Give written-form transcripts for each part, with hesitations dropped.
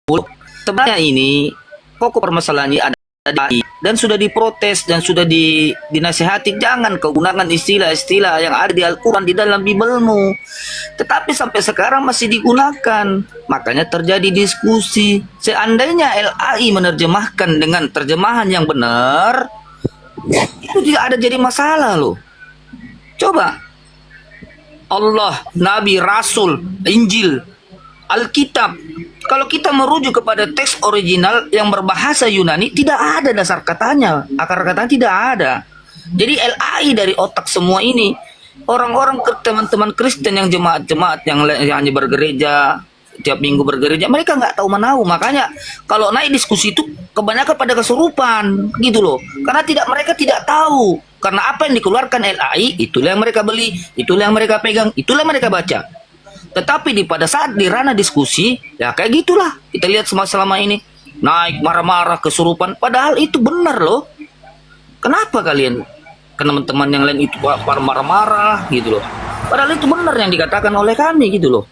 Sebenarnya ini pokok permasalahannya ada dan sudah diprotes dan sudah dinasihati, jangan kau gunakan istilah-istilah yang ada di Al-Quran di dalam Bibelmu, tetapi sampai sekarang masih digunakan. Makanya terjadi diskusi. Seandainya LAI menerjemahkan dengan terjemahan yang benar, itu tidak ada jadi masalah loh. Coba Allah, Nabi, Rasul, Injil, Alkitab. Kalau kita merujuk kepada teks original yang berbahasa Yunani, tidak ada dasar katanya, akar katanya tidak ada. Jadi LAI dari otak semua ini, orang-orang teman-teman Kristen yang jemaat-jemaat yang hanya bergereja, tiap minggu bergereja, mereka nggak tahu menahu. Makanya kalau naik diskusi itu kebanyakan pada kesurupan, gitu loh. Karena mereka tidak tahu. Karena apa yang dikeluarkan LAI, itulah yang mereka beli, itulah yang mereka pegang, itulah yang mereka baca. Tetapi pada saat di ranah diskusi, ya kayak gitulah. Kita lihat selama ini, naik marah-marah, kesurupan. Padahal itu benar loh. Kenapa kalian, teman-teman yang lain itu marah-marah gitu loh. Padahal itu benar yang dikatakan oleh kami gitu loh.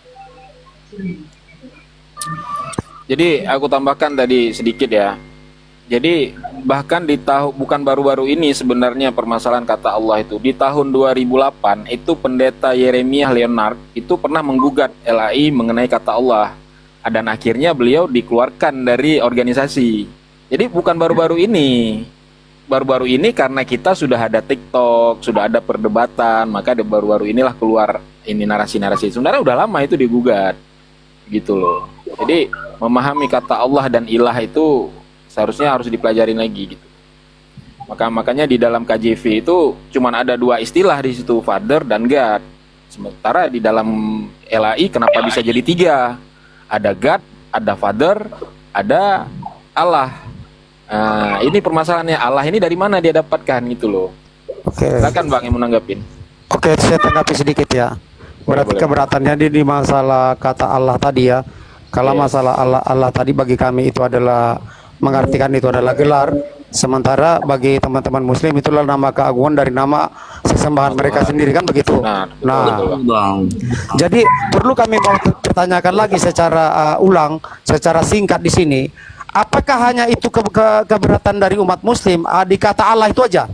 Jadi aku tambahkan tadi sedikit ya. Jadi bahkan bukan baru-baru ini sebenarnya permasalahan kata Allah itu. Di tahun 2008 itu pendeta Yeremiah Leonard itu pernah menggugat LAI mengenai kata Allah. Dan akhirnya beliau dikeluarkan dari organisasi. Jadi bukan baru-baru ini. Baru-baru ini karena kita sudah ada TikTok, sudah ada perdebatan, maka baru-baru inilah keluar ini narasi-narasi. Sebenarnya udah lama itu digugat. Gitu loh. Jadi memahami kata Allah dan ilah itu seharusnya harus dipelajarin lagi gitu. Makanya di dalam KJV itu cuman ada dua istilah di situ, Father dan God. Sementara di dalam LAI kenapa bisa jadi tiga? Ada God, ada Father, ada Allah. Nah, ini permasalahannya, Allah ini dari mana dia dapatkan gitu loh. Oke. Silakan Bang yang menanggapin. Oke, saya tanggapi sedikit ya. Berarti Boleh. keberatannya di masalah kata Allah tadi ya. Kalau masalah Allah tadi bagi kami itu adalah mengartikan itu adalah gelar, sementara bagi teman-teman muslim itulah nama keagungan dari nama sesembahan mereka sendiri, kan begitu. Nah, jadi perlu kami mau pertanyakan lagi secara ulang, secara singkat di sini, apakah hanya itu keberatan dari umat muslim di kata Allah itu aja?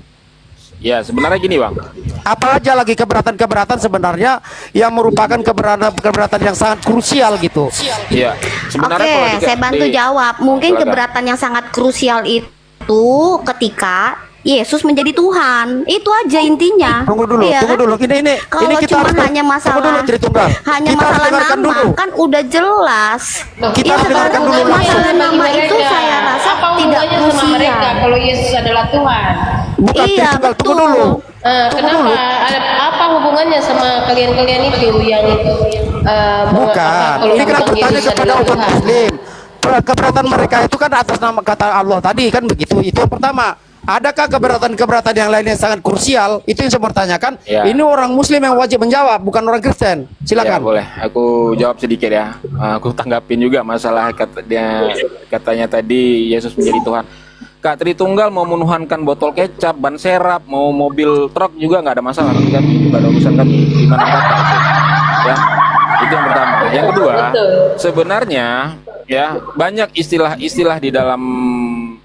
Ya sebenarnya gini Bang, Apa aja lagi keberatan-keberatan sebenarnya yang merupakan keberatan yang sangat krusial gitu. ya sebenarnya Oke, kalau saya bantu jawab. Mungkin keberatan yang sangat krusial itu ketika Yesus menjadi Tuhan. Itu aja intinya. Tunggu dulu, Iya tunggu kan? dulu. Ini Kalau kita cuma harus hanya masalah, tunggu dulu, Tritunggal. hanya Kita harus masalah dengarkan nama dulu. kan udah jelas. Kita Iya, harus dengarkan sekarang dulu. masalah nama itu saya rasa apa tidak hubungannya sama mereka krusial. kalau Yesus adalah Tuhan? Bukan Iya, Tritunggal, tunggu betul. dulu. Kenapa? Apa hubungannya sama kalian-kalian itu yang Bukan. Ini kan aku tanya kepada umat muslim. Keberatan mereka itu kan atas nama kata Allah tadi, kan begitu. Itu yang pertama. Adakah keberatan-keberatan yang lain yang sangat krusial? Itu yang saya bertanyakan. Ya. Ini orang muslim yang wajib menjawab, bukan orang Kristen. Ya Silakan. boleh, aku jawab sedikit ya. Aku tanggapin juga masalah katanya tadi Yesus menjadi Tuhan. Kak Tritunggal mau menuhankan botol kecap, ban serap, mau mobil truk juga nggak ada masalah. Tapi kami itu nggak ada urusan kami. Gimana kata itu? Ya, itu yang pertama. Yang kedua, sebenarnya ya banyak istilah-istilah di dalam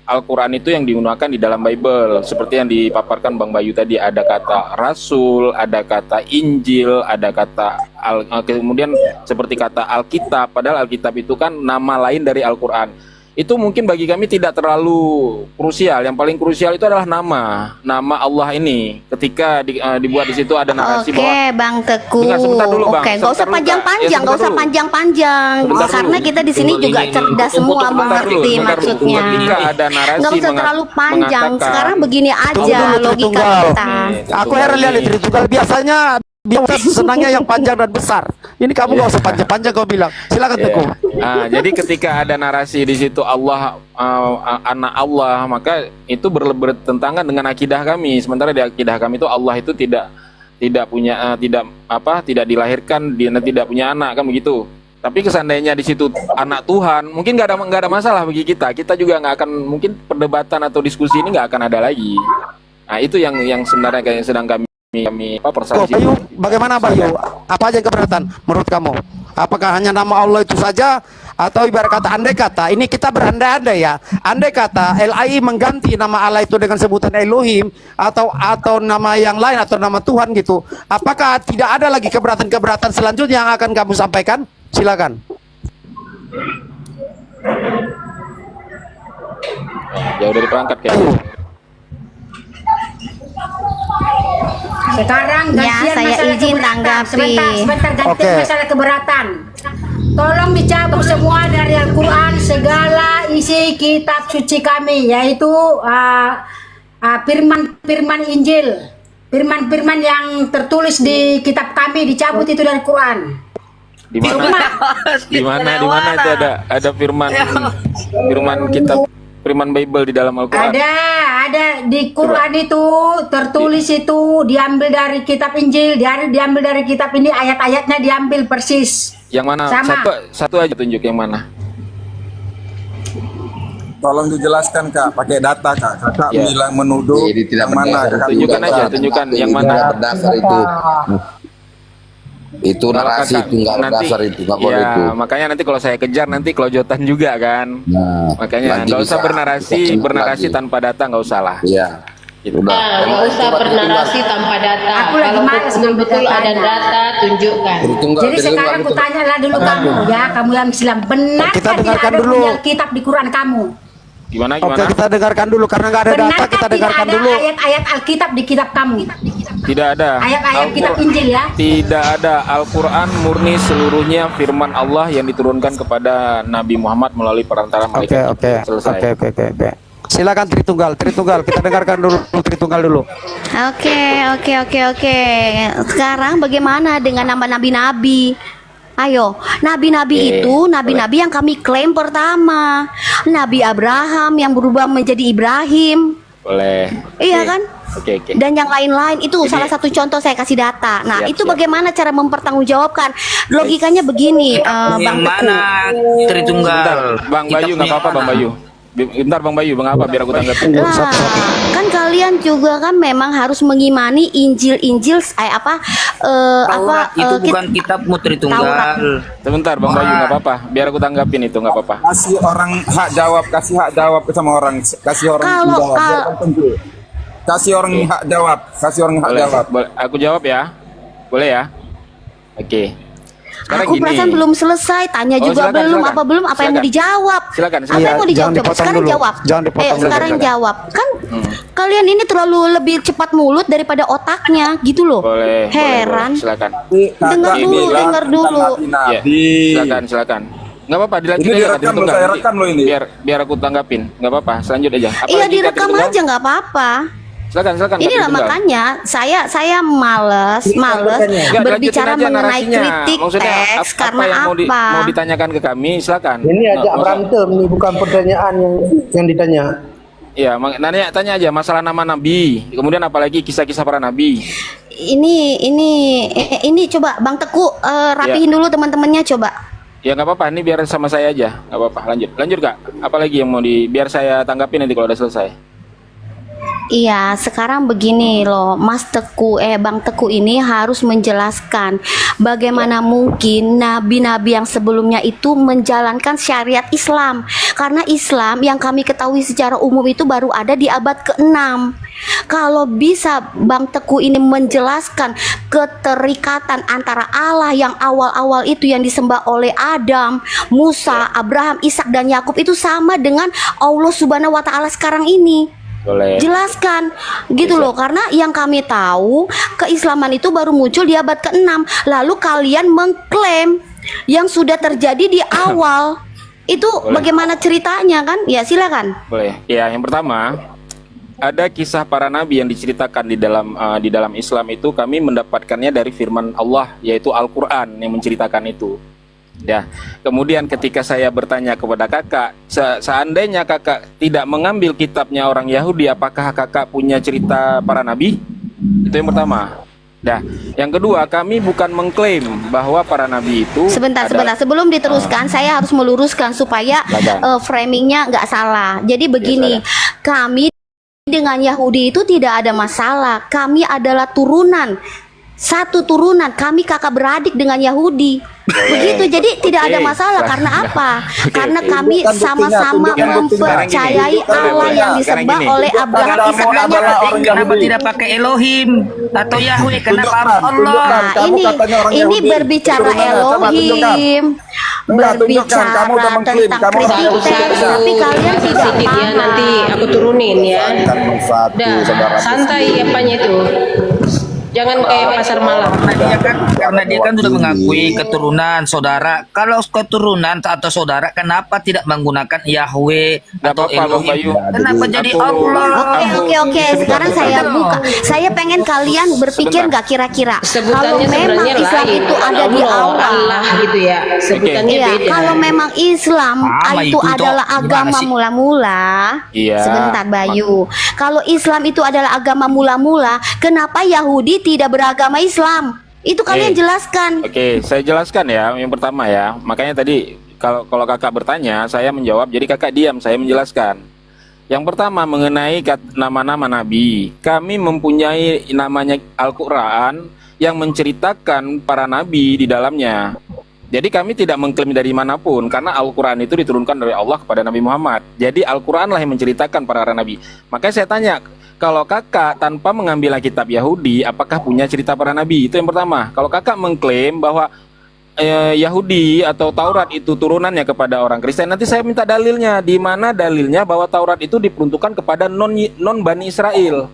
Al-Quran itu yang digunakan di dalam Bible. Seperti yang dipaparkan Bang Bayu tadi, ada kata Rasul, ada kata Injil, ada kata kemudian seperti kata Alkitab. Padahal Alkitab itu kan nama lain dari Al-Quran. Itu mungkin bagi kami tidak terlalu krusial. Yang paling krusial itu adalah nama Allah ini. Ketika dibuat di situ ada narasi Oke, bahwa Bang Teguh. Dengar sebentar dulu, Bang. Oke, nggak usah Sebentar dulu, Kak. panjang-panjang, Ya, nggak usah sebentar dulu. panjang-panjang. Sebentar dulu. Karena kita di sini juga cerdas semua Sebentar dulu, mengerti sebentar dulu. maksudnya. Ketika ada narasi Nggak usah terlalu panjang. mengatakan- Sekarang begini aja dulu, logika Tritunggal. kita. Aku heran lihat Tritunggal. Biasanya senangnya yang panjang dan besar. Ini kamu nggak usah panjang-panjang kau bilang. Silakan Ya. Teguh. Jadi ketika ada narasi di situ Allah anak Allah, maka itu bertentangan dengan akidah kami. Sementara di akidah kami itu Allah itu tidak punya tidak dilahirkan, dia tidak punya anak, kan begitu. Tapi seandainya di situ anak Tuhan, mungkin nggak ada masalah bagi kita. Kita juga nggak akan, mungkin perdebatan atau diskusi ini nggak akan ada lagi. Nah itu yang sebenarnya kayak sedang kami persalin. Bayu, bagaimana Bayu? Apa aja yang keberatan menurut kamu? Apakah hanya nama Allah itu saja, Atau ibarat kata andai kata ini kita berandai-andai ya, andai kata LAI mengganti nama Allah itu dengan sebutan Elohim atau nama yang lain atau nama Tuhan gitu, apakah tidak ada lagi keberatan-keberatan selanjutnya yang akan kamu sampaikan? Silakan. Jauh dari perangkat kayaknya. Sekarang Ya, gantian saya masalah izin keberatan. tanggapi. Sebentar gantian Oke. masalah keberatan. Tolong dicabut semua dari Al-Quran segala isi kitab suci kami, yaitu firman-firman Injil, firman-firman yang tertulis di kitab kami dicabut itu dari Quran. Di mana itu ada firman kitab firman Bible di dalam Al-Qur'an. Ada di Quran itu tertulis itu diambil dari kitab Injil, diambil dari kitab ini, ayat-ayatnya diambil persis. Yang mana? Sama. Satu aja tunjuk yang mana. Tolong dijelaskan Kak, pakai data Kak. Kakak Ya. bilang menuduh Jadi tidak yang mana berdasar Kakak itu Tunjukkan juga, aja, Pak. tunjukkan yang Itu mana. nggak berdasar itu. Itu Kalau narasi kakak itu nggak nanti- berdasar itu, nggak boleh ya, itu. makanya nanti kalau saya kejar nanti kelojotan juga kan. Nah, Makanya nanti nggak usah bisa tunjuk bernarasi lagi. tanpa data, nggak usah lah. Iya. Gitu. Udah. Nah, nggak usah Coba bernarasi tanpa data. Aku lagi Kalau malas betul-betul ngambil ada datanya. data, tunjukkan. Tunggal, Jadi sekarang aku tanya lah dulu kamu ya, kamu yang Islam, benar Kita tidak dengarkan ada dulu. punya Alkitab di Quran kamu? Gimana? Oke, kita dengarkan dulu karena nggak ada data, Benarkah kita tidak dengarkan ada dulu. ayat-ayat Alkitab di kitab kamu? Tidak ada. Ayat-ayat kitab Al-Qur'an- Injil ya? Tidak ada. Al-Quran murni seluruhnya firman Allah yang diturunkan kepada Nabi Muhammad melalui perantara Oke, malaikat. oke. Selesai. Oke. Silakan Tritunggal, kita dengarkan dulu Tritunggal dulu. Oke. Sekarang bagaimana dengan nama nabi-nabi? Ayo, nabi-nabi itu nabi-nabi yang kami klaim pertama. Nabi Abraham yang berubah menjadi Ibrahim. Boleh. Iya Oke. kan? Oke. Dan yang lain-lain itu Jadi- salah satu contoh saya kasih data. Nah, Siap, itu siap. bagaimana cara mempertanggungjawabkan? Logikanya begini, Bang yang Teguh. mana Tritunggal? Bang Bayu, nggak apa-apa Bang Bayu. Bentar Bang Bayu, Bang apa biar aku tanggapin. Lah, kan kalian juga kan memang harus mengimani Injil Taurat itu bukan kitabmu Tritunggal. Sebentar Bang Bayu, nggak apa-apa. Biar aku tanggapin itu, nggak apa-apa. kasih orang hak jawab, kasih hak jawab sama orang, kasih orang Kalau- jawab. kalau- Biarkan tentu. Kasih orang hak jawab, kasih orang hak Boleh, jawab. boleh. Aku jawab ya. Boleh ya? Oke. Sekarang Aku gini. perasaan belum selesai, tanya Oh, juga silakan, belum, silakan. apa belum, apa yang mau Silakan. dijawab? Silakan, Apa yang Iya, mau dijawab? jangan Coba dipotong sekarang dulu. jawab. Jangan dipotong dulu, Sekarang silakan. jawab. Kan kalian ini terlalu lebih cepat mulut daripada otaknya, gitu loh. Boleh. Heran. Boleh. Silakan. Dengar Kakak dulu, bilang dengar dulu. tentang Ya, Nabi. silakan. Nggak apa-apa, dilanjut Ini aja. direkam Tunggal. loh, saya Nanti rekam loh ini. Biar aku tanggapin. Nggak apa-apa, selanjut aja. Iya, Apalagi direkam Tunggal? aja nggak apa-apa. Silakan. Inilah Tunggal. makanya saya males Nggak, berbicara lanjutin aja mengenai narasinya. kritik Maksudnya, teks karena yang apa? mau ditanyakan ke kami, silakan. Ini agak Nggak usah- berantem nih, bukan pertanyaan yang ditanya. Iya, tanya aja masalah nama nabi. Kemudian apalagi kisah-kisah para nabi. Ini coba Bang Teguh rapihin dulu teman-temannya coba. Ya nggak apa-apa, ini biar sama saya aja. Nggak apa-apa, lanjut Kak. Apalagi yang mau biar saya tanggapi nanti kalau udah selesai. Iya, sekarang begini loh, Bang Teguh ini harus menjelaskan bagaimana mungkin nabi-nabi yang sebelumnya itu menjalankan syariat Islam. Karena Islam yang kami ketahui secara umum itu baru ada di abad ke-6. Kalau bisa Bang Teguh ini menjelaskan keterikatan antara Allah yang awal-awal itu yang disembah oleh Adam, Musa, Abraham, Ishak dan Yakub itu sama dengan Allah Subhanahu wa taala sekarang ini. Boleh. Jelaskan gitu loh, karena yang kami tahu keislaman itu baru muncul di abad ke-6. Lalu kalian mengklaim yang sudah terjadi di awal. Itu bagaimana ceritanya kan? Ya silakan. Boleh. Ya, yang pertama ada kisah para nabi yang diceritakan di dalam Islam itu kami mendapatkannya dari firman Allah, yaitu Al-Qur'an yang menceritakan itu. Ya, kemudian ketika saya bertanya kepada kakak, seandainya kakak tidak mengambil kitabnya orang Yahudi, apakah kakak punya cerita para nabi? Itu yang pertama. Nah, yang kedua, kami bukan mengklaim bahwa para nabi itu Sebentar. Sebelum diteruskan, saya harus meluruskan supaya Silakan. framingnya nggak salah. Jadi begini, kami dengan Yahudi itu tidak ada masalah. Kami adalah turunan satu turunan, kami kakak beradik dengan Yahudi. Begitu, jadi tidak ada masalah. Karena apa? Karena kami sama-sama mempercayai Allah yang disembah oleh Abraham, Ishak dan Yakub. Kenapa tidak pakai Elohim atau Yahweh? Kenapa harus Allah? Nah, ini berbicara Elohim, berbicara tentang Trinity, tapi kalian tidak sedikit ya, nanti aku turunin ya. Udah, santai apanya itu. Jangan kayak pasar malam. Karena dia kan sudah mengakui keturunan saudara. Kalau keturunan atau saudara, kenapa tidak menggunakan Yahweh atau apa-apa, Bang Elohim? Bayu. Kenapa jadi Aku- Allah? Oke. Sekarang saya buka. Saya pengen kalian berpikir nggak kira-kira kalau Sebutannya memang sebenarnya Islam lain. itu ada di awal. Allah gitu ya. Sebutannya Iya, beda. kalau memang Islam Sama itu itu, adalah Tok. Gimana agama sih? mula-mula. Iya. Sebentar Bayu. Kalau Islam itu adalah agama mula-mula, kenapa Yahudi tidak beragama Islam? Itu kalian jelaskan. Oke, saya jelaskan ya. Yang pertama ya, makanya tadi kalau kakak bertanya, saya menjawab. Jadi kakak diam, saya menjelaskan. Yang pertama mengenai nama-nama nabi, kami mempunyai namanya Al-Quran yang menceritakan para nabi di dalamnya. Jadi kami tidak mengklaim dari manapun, karena Al-Quran itu diturunkan dari Allah kepada Nabi Muhammad. Jadi Al-Quran lah yang menceritakan para nabi. Makanya saya tanya, kalau kakak tanpa mengambil kitab Yahudi, apakah punya cerita para nabi? Itu yang pertama. Kalau kakak mengklaim bahwa Yahudi atau Taurat itu turunannya kepada orang Kristen, nanti saya minta dalilnya. Di mana dalilnya bahwa Taurat itu diperuntukkan kepada non Bani Israel?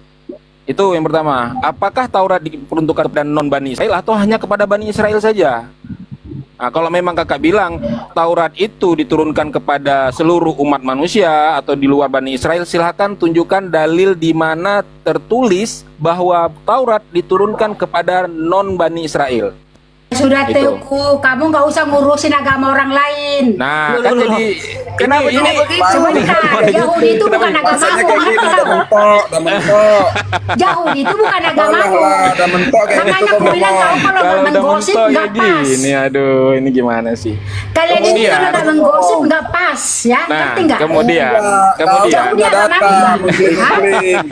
Itu yang pertama. Apakah Taurat diperuntukkan kepada non Bani Israel atau hanya kepada Bani Israel saja? Nah, kalau memang kakak bilang Taurat itu diturunkan kepada seluruh umat manusia atau di luar Bani Israel, silahkan tunjukkan dalil di mana tertulis bahwa Taurat diturunkan kepada non Bani Israel. Sudah Itu. Teku, kamu nggak usah ngurusin agama orang lain. Nah, kan jadi Kenapa ini Sebentar, Yahudi itu bukan agamamu. Rasanya kayak gini, Apa udah kamu? mentok, udah mentok. Yahudi itu bukan agamamu. Udah mentok kayak Makanya gitu aku bilang kau kalau udah menggosip mentok nggak kayak pas. gini, aduh, ini gimana sih? Kalian ini Kemudian- kalau udah menggosip nggak pas, ya? Nah, Ngerti nggak? kemudian Yahudi udah agamamu datang, nggak? muslim.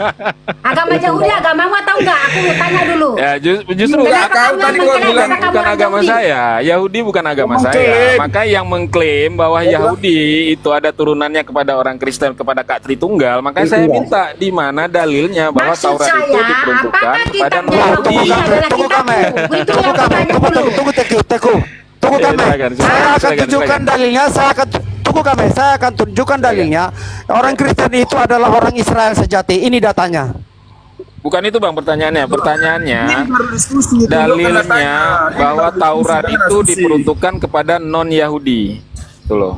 Agama Yahudi agamamu atau enggak? Aku mau tanya dulu. Ya justru Kenapa kamu tadi yang gua mengklaim bilang bahwa kamu bukan orang agama Yahudi? saya. Yahudi bukan agama saya. Mengklaim. Maka yang mengklaim bahwa Yahudi itu ada turunannya kepada orang Kristen, kepada Kak Tritunggal, maka saya minta di mana dalilnya bahwa Maksud Taurat itu saya, diperuntukkan apakah kepada kitabnya Yahudi. Yahudi adalah Tunggu kami. kitabmu? Itu yang aku tanya dulu. Tunggu Teku. Tunggu Ya, kami. silakan, Saya akan silakan, tunjukkan silakan. dalilnya. Tunggu kami. Saya akan tunjukkan dalilnya. Orang Kristen itu adalah orang Israel sejati. Ini datanya. Bukan itu Bang pertanyaannya. Pertanyaannya Berdiskusi, dalilnya tunjukkan bahwa datanya. Taurat Ini itu berdiskusi. diperuntukkan kepada non-Yahudi. Tuh loh.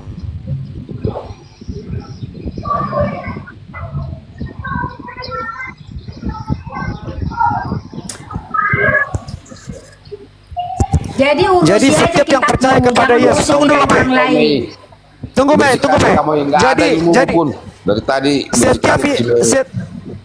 Jadi urusi Jadi aja setiap yang kitabmu, percaya kepada jangan Yesus, urusin tunggu dulu, kitab orang Pak. lain. Tunggu Mei. Kamu yang nggak ada ilmu Jadi pun dari tadi.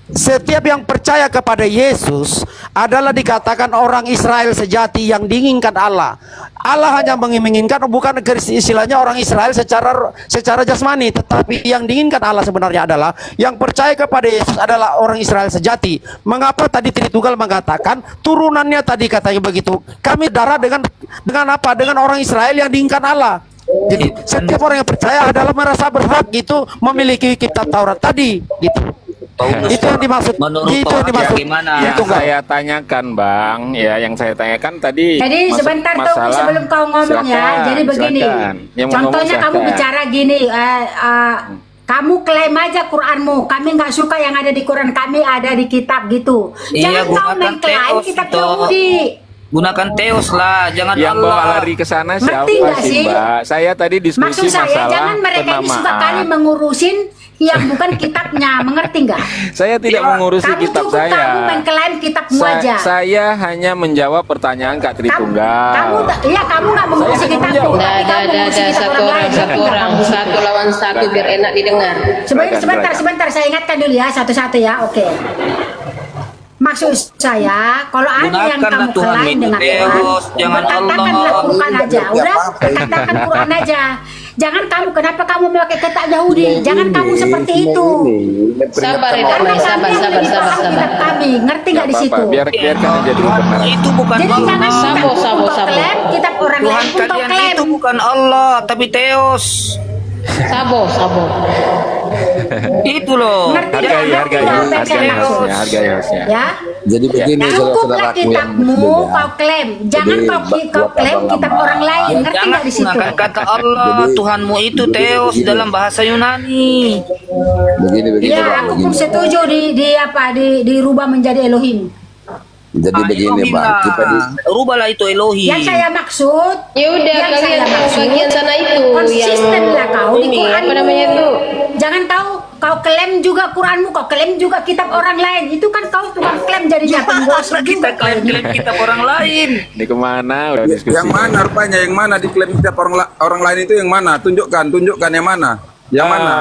setiap yang percaya kepada Yesus adalah dikatakan orang Israel sejati yang diinginkan Allah. Allah hanya menginginkan, bukan istilahnya orang Israel secara jasmani, tetapi yang diinginkan Allah sebenarnya adalah yang percaya kepada Yesus adalah orang Israel sejati. Mengapa tadi Tritunggal mengatakan turunannya tadi katanya begitu? Kami darah dengan apa? Dengan orang Israel yang diinginkan Allah. Jadi setiap orang yang percaya adalah merasa berhak gitu memiliki kitab Taurat tadi gitu. Itu yang dimaksud. Menurut Itu yang Taurat dimaksud. bagaimana? Yang Itu enggak. saya tanyakan Bang, ya yang saya tanyakan tadi. Jadi sebentar tuh sebelum kau ngomong ya. Silakan, Jadi begini. silakan. Yang mau ngomong Contohnya kamu silakan. bicara gini. Kamu klaim aja Quranmu. Kami nggak suka yang ada di Quran. Kami ada di kitab gitu. Iya, Jangan kau gunakan mengklaim teos kitab itu. Yahudi. Gunakan teos lah, jangan Yang bawa Allah. lari ke sana siapa Ngerti nggak sih sih? Mbak? Saya tadi diskusi Maksud saya masalah jangan mereka ini suka kali penamaan. mengurusin yang bukan kitabnya. Mengerti nggak? Saya tidak mengurusi Kamu kitab cukup saya. kamu mengklaim kitabmu aja. Saya hanya menjawab pertanyaan Kak Tritunggal. Kamu nggak mengurusi Saya kitabmu, menjawab. tapi kamu mengurusi kitab Satu orang orang, lain. satu orang, satu lawan satu biar enak didengar. Silakan. Sebentar, saya ingatkan dulu ya satu-satu ya. Oke. Maksud saya, kalau ada yang Gunakanlah kamu Tuhan klaim itu dengan Deus, Quran, jangan katakanlah Allah. Quran aja. Udah, katakan Quran aja. Jangan kamu, kenapa kamu memakai kitab Yahudi? Jangan kamu seperti itu. Sabar, Karena Eda, sabar, kami yang sabar, lebih sabar, paham sabar. kitab kami, ngerti nggak di Nggak situ? apa-apa, biarkan aja dulu benar. Itu bukan Jadi Allah. jangan Sabo, sabo, kau sabo. klaim, kitab orang Tuhan lain pun kau kalian klaim. itu bukan Allah, tapi Theos. Sabo. Itu loh. Ngerti nggak? Hargai, Ngerti hargai, nggak apa yang saya hargai maksud? hostnya, hargai hostnya. Ya. Jadi begini Cukuplah saudara-saudaraku yang kitabmu muslim ya. kau klaim. Jangan Jadi, kau buat klaim abang kitab lama. orang lain. Ngerti Jangan nggak di situ? gunakan kata Allah, Jadi- Tuhanmu itu jadi Theos begini. dalam bahasa Yunani. Begini Ya, Bang, aku pun begini. setuju dirubah menjadi Elohim. Jadi begini Elohim Bang, lah. kita di Rubahlah itu Elohim. Yang saya maksud, Ya udah, yang kalian saya tahu maksud, bagian sana itu konsisten yang lah kau di ini, Quran. apa namanya itu? Jangan kau klaim juga Quranmu, kau klaim juga kitab orang lain. Itu kan kau cuma klaim jadinya penggosok Masa kita juga kau ini. klaim kitab orang lain? Ini kemana udah diskusi. Yang mana rupanya? Yang mana diklaim kitab orang lain itu yang mana? Tunjukkan yang mana? Yang mana?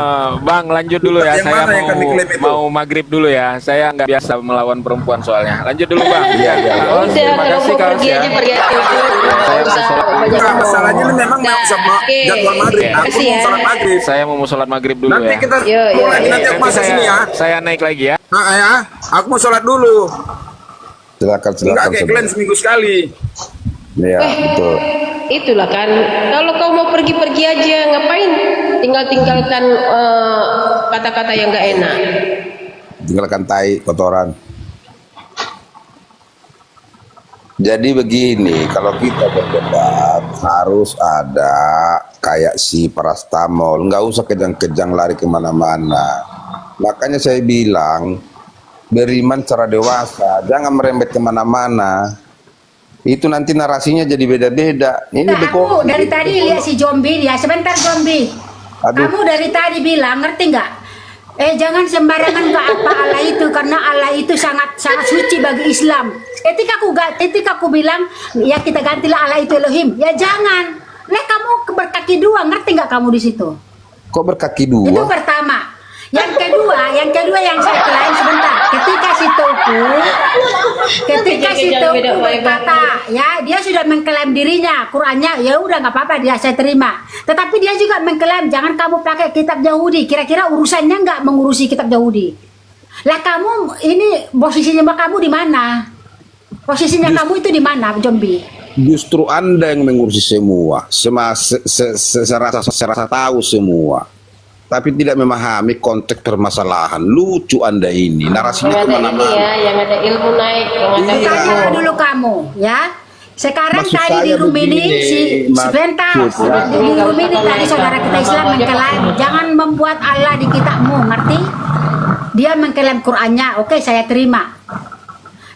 Bang, lanjut dulu ya. Yang Saya mana yang kami klaim itu? mau maghrib dulu ya. Saya nggak biasa melawan perempuan soalnya. Lanjut dulu Bang. Udah, Terima kalau kasih mau Kak pergi ya. aja pergi aja. Saya Nggak usah mau sholat banyak Nah, ngomong. masalahnya lu memang Nah, sama oke. jadwal maghrib. Aku Makasih mau ya. sholat maghrib. Saya mau sholat maghrib dulu Nanti ya. kita Yo, lagi nanti aku Nanti masuk sini ya. saya naik lagi ya. Nah, ya. Aku mau sholat dulu. silakan Enggak kayak kalian seminggu sekali. Ya, betul. Itulah kan, kalau kau mau pergi-pergi aja, ngapain tinggalkan kata-kata yang gak enak. Tinggalkan tai kotoran. Jadi begini, kalau kita berdebat harus ada kayak si parastamol, nggak usah kejang-kejang lari kemana-mana. Makanya saya bilang beriman secara dewasa, jangan merembet kemana-mana. Itu nanti narasinya jadi beda-beda. Ini Nah, aku betul. dari tadi lihat si zombie dia. Sebentar zombie. Aduh. Kamu dari tadi bilang, ngerti nggak? Jangan sembarangan ke apa Allah itu, karena Allah itu sangat suci bagi Islam. Ketika aku bilang ya kita gantilah Allah itu Elohim, ya jangan. Lah kamu berkaki dua, ngerti nggak kamu di situ? Kok berkaki Itu dua? pertama. Yang kedua yang saya klaim sebentar. Ketika si Toku berkata, ya dia sudah mengklaim dirinya, Qurannya, ya udah nggak apa-apa dia saya terima. Tetapi dia juga mengklaim jangan kamu pakai kitab Yahudi. Kira-kira urusannya nggak mengurusi kitab Yahudi? Lah kamu ini posisinya kamu di mana? Posisinya kamu itu di mana, zombie? Justru Anda yang mengurusi semua. Serasa tahu semua. Tapi tidak memahami konteks permasalahan. Lucu Anda ini. Narasinya Yang ada ini kemana-mana. ya, yang ada ilmu naik, yang ada Iya. Tanya ilmu. dulu kamu, ya. Sekarang Maksud tadi di saya Rumini begini, sebentar maksudnya. di Rumini tadi saudara kita Islam mengklaim jangan membuat Allah di kitabmu, ngerti? Dia mengklaim Qurannya, oke saya terima.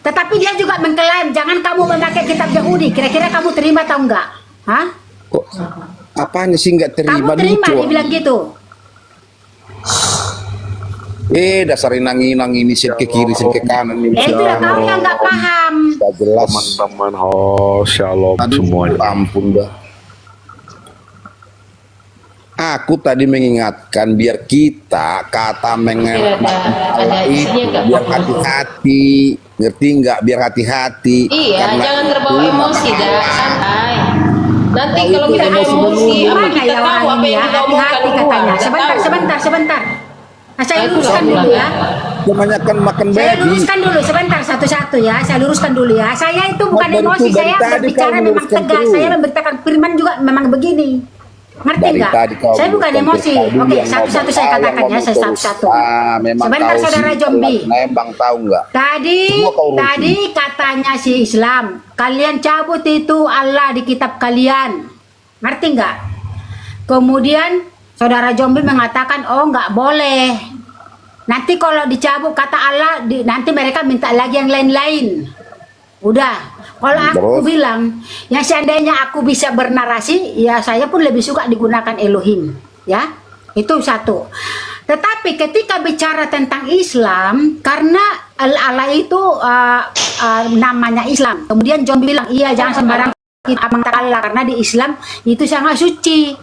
Tetapi dia juga mengklaim jangan kamu memakai kitab Yahudi. Kira-kira kamu terima atau enggak? Hah? Kok apaan sih nggak terima? Kamu terima Lucu. dibilang gitu. Dasar inang-inang ini sih ke kiri sih ke kanan ini. Itulah kamu yang nggak paham. Nggak jelas. Teman-teman, shalom Aduh, semuanya. ampun dah. Aku tadi mengingatkan biar kita kata Allah itu isinya nggak biar apa-apa. hati-hati, ngerti nggak? Biar hati-hati. Iya, Karena jangan terbawa itu emosi, dah santai. Nanti Kalau kalau itu kita emosi emosi, apa Mana kita ya tahu orang apa ini yang ya? kita omongkan Hati-hati duluan, katanya. nggak tahu. Sebentar. Nah, saya Itu luruskan lah, dulu ya. kebanyakan makan Saya babi. luruskan dulu sebentar satu-satu ya. Saya luruskan dulu ya. Saya itu bukan Dari emosi, itu, dari saya tadi berbicara kau memang meluruskan tegas. terus. Saya memberitakan firman juga memang begini. Ngerti Dari nggak? tadi kau Saya bukan meluruskan emosi. terus. Tadi Oke, yang satu-satu ngomong, saya yang katakan ya, ngomong saya terus. satu-satu. Memang Sebentar kau saudara sih, zombie. Nembang tahu nggak? Tadi Semua kau urusin. tadi katanya si Islam, kalian cabut itu Allah di kitab kalian. Ngerti nggak? Kemudian saudara zombie mengatakan, oh nggak boleh. Nanti kalau dicabut kata Allah, nanti mereka minta lagi yang lain-lain. Udah. Kalau aku Terus? bilang, yang seandainya aku bisa bernarasi, ya saya pun lebih suka digunakan Elohim. Ya, itu satu. Tetapi ketika bicara tentang Islam, karena Allah itu namanya Islam. Kemudian John bilang, iya jangan sembarang kita Allah, karena di Islam itu sangat suci.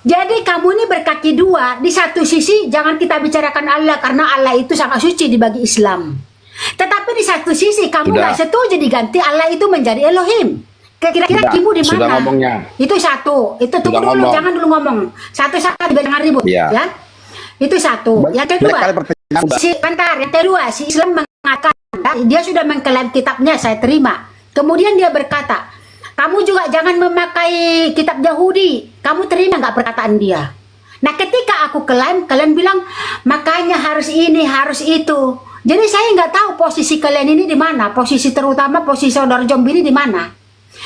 Jadi kamu ini berkaki dua. Di satu sisi jangan kita bicarakan Allah karena Allah itu sangat suci di bagi Islam. Tetapi di satu sisi kamu Sudah. nggak setuju diganti Allah itu menjadi Elohim. Kira-kira Sudah, ibu di mana? sudah ngomongnya. Itu satu. Itu tunggu Sudah dulu, ngomong. jangan dulu ngomong. Satu-satu jangan ribut, Iya. ya. Itu satu. Yang Banyak kali kedua, pertanyaan, Mbak. yang kedua, si Islam mengatakan dia sudah mengklaim kitabnya, saya terima. Kemudian dia berkata, kamu juga jangan memakai kitab Yahudi. Kamu terima nggak perkataan dia? Nah, ketika aku klaim, kalian bilang makanya harus ini, harus itu. Jadi saya nggak tahu posisi kalian ini di mana, posisi terutama posisi saudara Jombi ini di mana.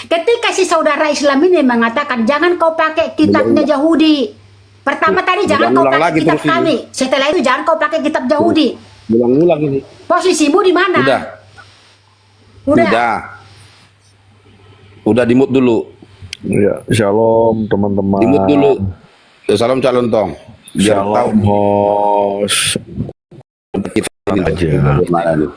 Ketika si saudara Islam ini mengatakan jangan kau pakai kitabnya Yahudi. Pertama tadi jangan kau ulang pakai lagi kitab terus ini. kami. Setelah itu jangan kau pakai kitab Yahudi. Ulang-ulang ini. Posisimu di mana? Udah. Udah dimut dulu. Ya, shalom teman-teman. Dimut dulu. Ya, salam calon tong. Biar tahu Shalom host. kita ini Aja. bagaimana nih.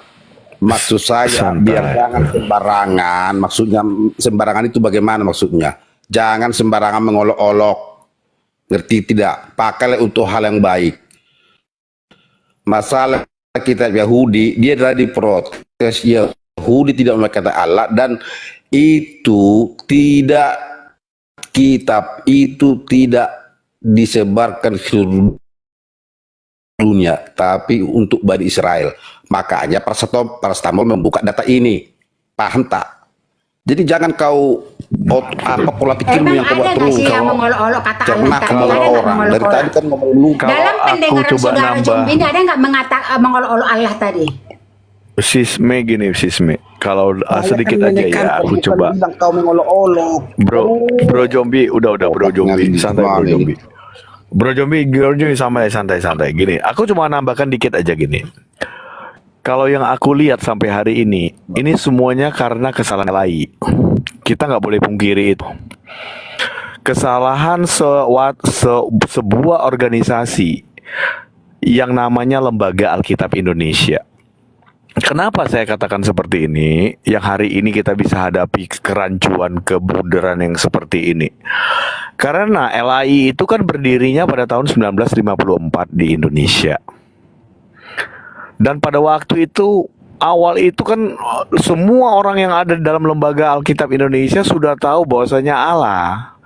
Maksud saya Santai. biar jangan sembarangan. Maksudnya sembarangan itu bagaimana maksudnya? Jangan sembarangan mengolok-olok. Ngerti tidak? Pakailah untuk hal yang baik. Masalah kitab Yahudi, dia tadi protes Yahudi tidak memakai kata Allah dan itu tidak, kitab itu tidak disebarkan ke seluruh dunia, tapi untuk Bani Israel. Makanya Parastamol membuka data ini. Paham tak? Jadi jangan kau pola pikirmu Emang yang kau ada buat nggak terus. sih yang mengolok-olok kata Allah Pernah tadi? kamu Ada nggak orang dari mengolok-olok? tadi kan ngomong lu. Kalau Dalam aku pendengaran coba saudara nambah. Jombi ini ada nggak mengolok-olok Allah tadi? Sisme gini, Sisme. Kalau sedikit aja ya, aku coba. Bilang kau mengolok-olok. Bro Jombi, udah Bro Jombi, santai Bro Jombi. Bro Jombi, santai. Gini, aku cuma nambahkan dikit aja gini. Kalau yang aku lihat sampai hari ini semuanya karena kesalahan LAI. Kita nggak boleh pungkiri itu. Kesalahan sebuah organisasi yang namanya Lembaga Alkitab Indonesia. Kenapa saya katakan seperti ini? Yang hari ini kita bisa hadapi kerancuan, kebunderan yang seperti ini. Karena LAI itu kan berdirinya pada tahun 1954 di Indonesia. Dan pada waktu itu, awal itu kan semua orang yang ada dalam Lembaga Alkitab Indonesia sudah tahu bahwasanya Allah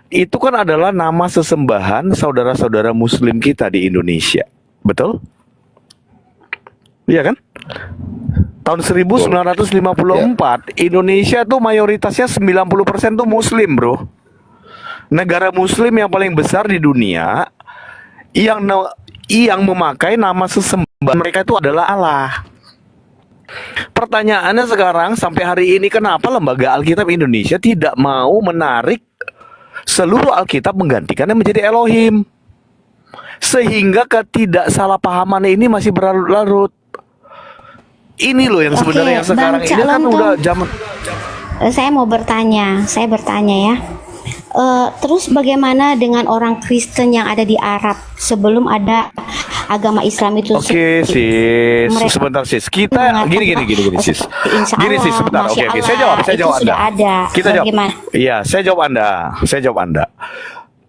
itu kan adalah nama sesembahan saudara-saudara Muslim kita di Indonesia. Betul? Iya kan? Tahun 1954 Indonesia tuh mayoritasnya 90% tuh Muslim, bro. Negara Muslim yang paling besar di dunia yang memakai nama sesembahan mereka itu adalah Allah. Pertanyaannya sekarang sampai hari ini kenapa Lembaga Alkitab Indonesia tidak mau menarik seluruh Alkitab menggantikannya menjadi Elohim? Sehingga ketidaksalahpahaman ini masih berlarut-larut. Ini loh yang sebenarnya yang sekarang Bang ini kan Lontong. udah zaman. Saya mau bertanya, ya. Terus bagaimana dengan orang Kristen yang ada di Arab sebelum ada agama Islam itu? Oke, sis. Mereka Sebentar, sis. Kita gini, sis. Insya Gini, sis, Allah, sebentar. Masya Oke. Allah, Saya jawab itu Anda. sudah ada. Kita jawab. Bagaimana? Iya, saya jawab Anda.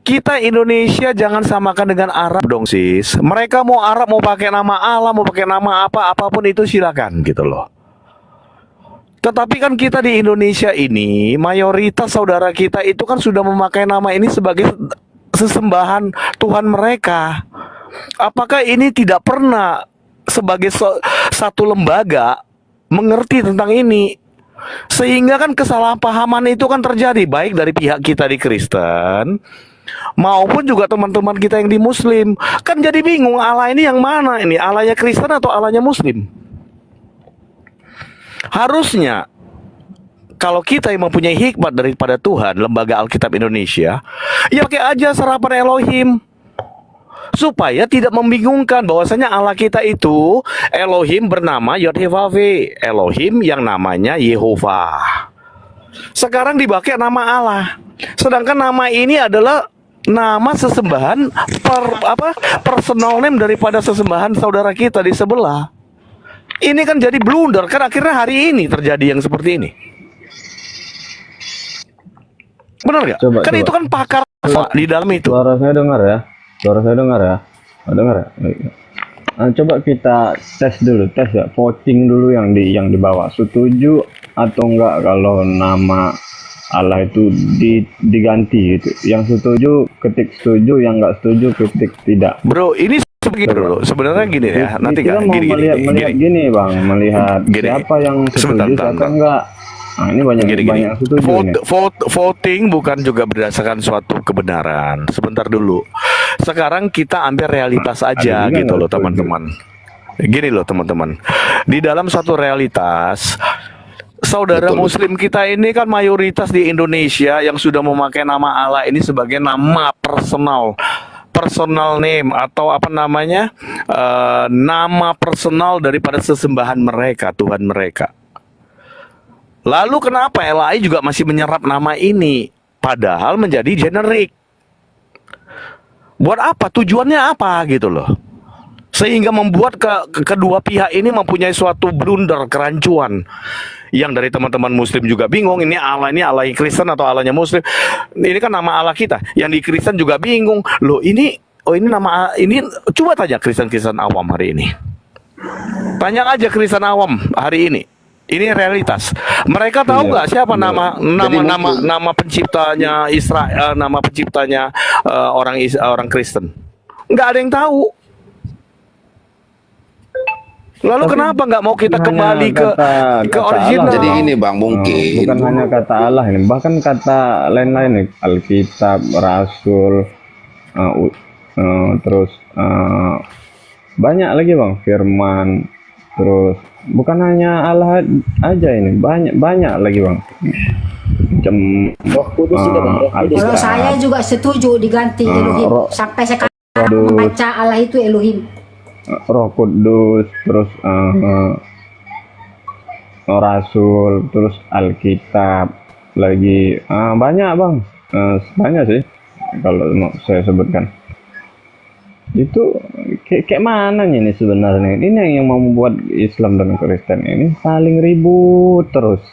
Kita Indonesia jangan samakan dengan Arab dong, sis. Mereka mau Arab, mau pakai nama Allah, mau pakai nama apapun itu silakan gitu loh. Tetapi kan kita di Indonesia ini, mayoritas saudara kita itu kan sudah memakai nama ini sebagai sesembahan Tuhan mereka. Apakah ini tidak pernah sebagai satu lembaga mengerti tentang ini? Sehingga kan kesalahpahaman itu kan terjadi baik dari pihak kita di Kristen maupun juga teman-teman kita yang di Muslim. Kan jadi bingung Allah ini yang mana ini? Allahnya Kristen atau Allahnya Muslim? Harusnya kalau kita yang mempunyai hikmat daripada Tuhan, Lembaga Alkitab Indonesia, ya pakai aja serapan Elohim supaya tidak membingungkan bahwasanya Allah kita itu Elohim bernama Yod-Heh-Vav-He, Elohim yang namanya Yehovah. Sekarang dipakai nama Allah, sedangkan nama ini adalah nama sesembahan personal name daripada sesembahan saudara kita di sebelah. Ini kan jadi blunder, kan akhirnya hari ini terjadi yang seperti ini. Benar nggak? Kan itu kan pakar di dalam itu. Suara saya dengar ya? Dengar ya? Nah, coba kita tes ya, voting dulu yang di bawah. Setuju atau enggak kalau nama Allah itu diganti gitu. Yang setuju ketik setuju, yang nggak setuju ketik tidak. Bro, ini sebenarnya gini ya. Nanti kita mau melihat gini bang, melihat siapa yang setuju, siapa enggak. Nah, ini banyak banyak setuju. Voting bukan juga berdasarkan suatu kebenaran. Sebentar dulu. Sekarang kita ambil realitas aja gitu loh teman-teman. Gini loh teman-teman. Di dalam suatu realitas, saudara Muslim kita ini kan mayoritas di Indonesia yang sudah memakai nama Allah ini sebagai nama personal name atau apa namanya, nama personal daripada sesembahan mereka, Tuhan mereka. Lalu kenapa LAI juga masih menyerap nama ini padahal menjadi generik? Buat apa? Tujuannya apa gitu loh? Sehingga membuat kedua pihak ini mempunyai suatu blunder, kerancuan. Yang dari teman-teman Muslim juga bingung, ini Allah Kristen atau Allahnya Muslim. Ini kan nama Allah kita. Yang di Kristen juga bingung. Loh ini nama ini, coba tanya Kristen awam hari ini. Tanya aja Kristen awam hari ini. Ini realitas. Mereka tahu nggak siapa nama penciptanya Israel, nama penciptanya orang Kristen? Nggak ada yang tahu. Lalu kenapa nggak mau kita kembali ke original? Jadi gini bang, mungkin bukan hanya kata Allah ini, bahkan kata lain-lain nih, Alkitab, Rasul, terus banyak lagi bang, Firman, terus bukan hanya Allah aja ini, banyak lagi bang. Kalau saya juga setuju diganti Elohim. Sampai sekarang membaca Allah itu Elohim. Roh Kudus, terus Rasul, terus Alkitab, lagi banyak bang, banyak sih kalau mau saya sebutkan. Itu kayak mana ini sebenarnya? Ini yang membuat Islam dan Kristen ini saling ribut terus.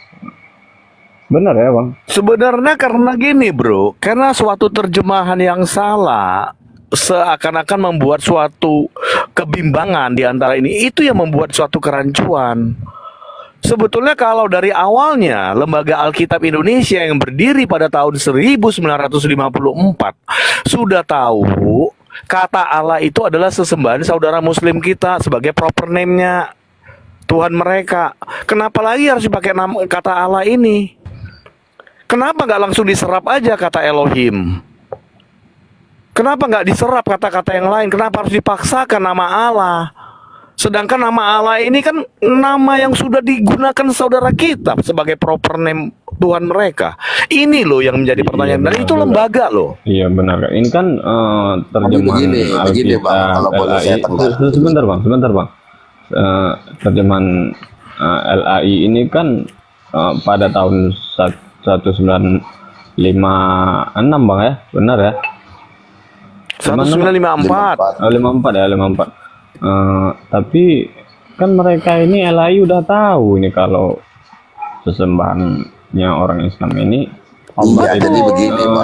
Benar ya bang? Sebenarnya karena gini bro, karena suatu terjemahan yang salah seakan-akan membuat suatu kebimbangan di antara ini, itu yang membuat suatu kerancuan. Sebetulnya kalau dari awalnya Lembaga Alkitab Indonesia yang berdiri pada tahun 1954 sudah tahu kata Allah itu adalah sesembahan saudara Muslim kita sebagai proper name-nya Tuhan mereka. Kenapa lagi harus dipakai kata Allah ini? Kenapa nggak langsung diserap aja kata Elohim? Kenapa nggak diserap kata-kata yang lain? Kenapa harus dipaksakan nama Allah? Sedangkan nama Allah ini kan nama yang sudah digunakan saudara kita sebagai proper name Tuhan mereka. Ini loh yang menjadi pertanyaan. Dan itu lembaga loh. Iya benar. Ini kan terjemahan Alkitab LAI. Sebentar bang. Terjemahan LAI ini kan pada tahun 1956 bang ya, benar ya? 1954. 54. Tapi kan mereka ini LAI udah tahu ini kalau sesembahannya orang Islam ini Allah itu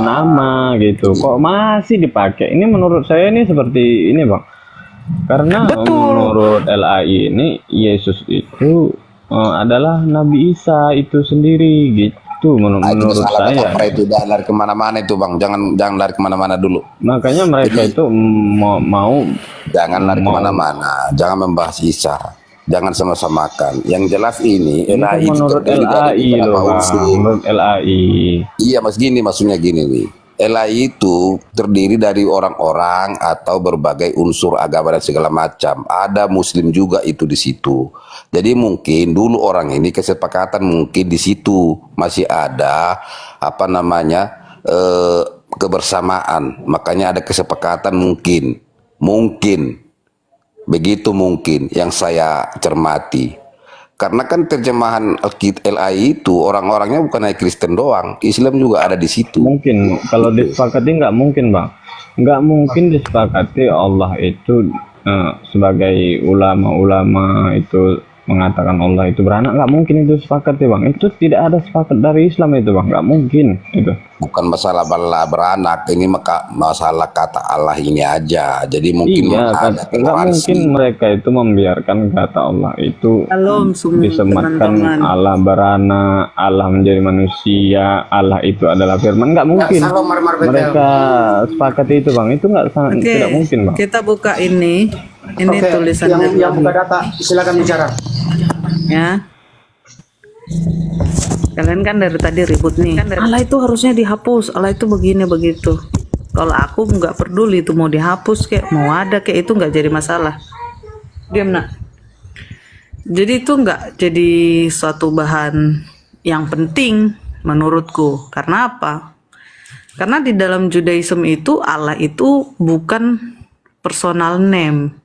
nama gitu. Kok masih dipakai? Ini menurut saya ini seperti ini bang. Karena menurut LAI ini Yesus itu adalah Nabi Isa itu sendiri gitu. Menurut saya itu udah lari kemana-mana itu bang, jangan lari kemana-mana dulu. Makanya mereka itu mau jangan lari kemana-mana, jangan membahas Isa, jangan sama-samakan. Yang jelas ini LAI menurut LAI loh bang, menurut LAI. Iya mas, maksudnya gini nih, LAI itu terdiri dari orang-orang atau berbagai unsur agama dan segala macam. Ada Muslim juga itu di situ. Jadi mungkin dulu orang ini kesepakatan mungkin di situ masih ada apa namanya kebersamaan. Makanya ada kesepakatan mungkin begitu mungkin yang saya cermati. Karena kan terjemahan LAI itu orang-orangnya bukan hanya Kristen doang, Islam juga ada di situ. Mungkin kalau disepakati nggak mungkin bang, nggak mungkin disepakati Allah itu sebagai ulama-ulama itu mengatakan Allah itu beranak, nggak mungkin itu sepakat ya bang. Itu tidak ada sepakat dari Islam itu bang, nggak mungkin itu. Bukan masalah Allah beranak, ini masalah kata Allah ini aja. Jadi mungkin ada nggak toleransi. mungkin mereka itu membiarkan kata Allah itu disematkan Allah beranak, Allah menjadi manusia, Allah itu adalah firman. Nggak mungkin mereka sepakat itu bang. Itu tidak mungkin bang. Kita buka ini tulisan yang buka data, silakan bicara. Ya, kalian kan dari tadi ribut nih. Allah itu harusnya dihapus, Allah itu begini begitu. Kalau aku nggak peduli itu mau dihapus kayak mau ada kayak itu nggak jadi masalah. Diam nak. Jadi itu nggak jadi suatu bahan yang penting menurutku. Karena apa? Karena di dalam Judaism itu Allah itu bukan personal name.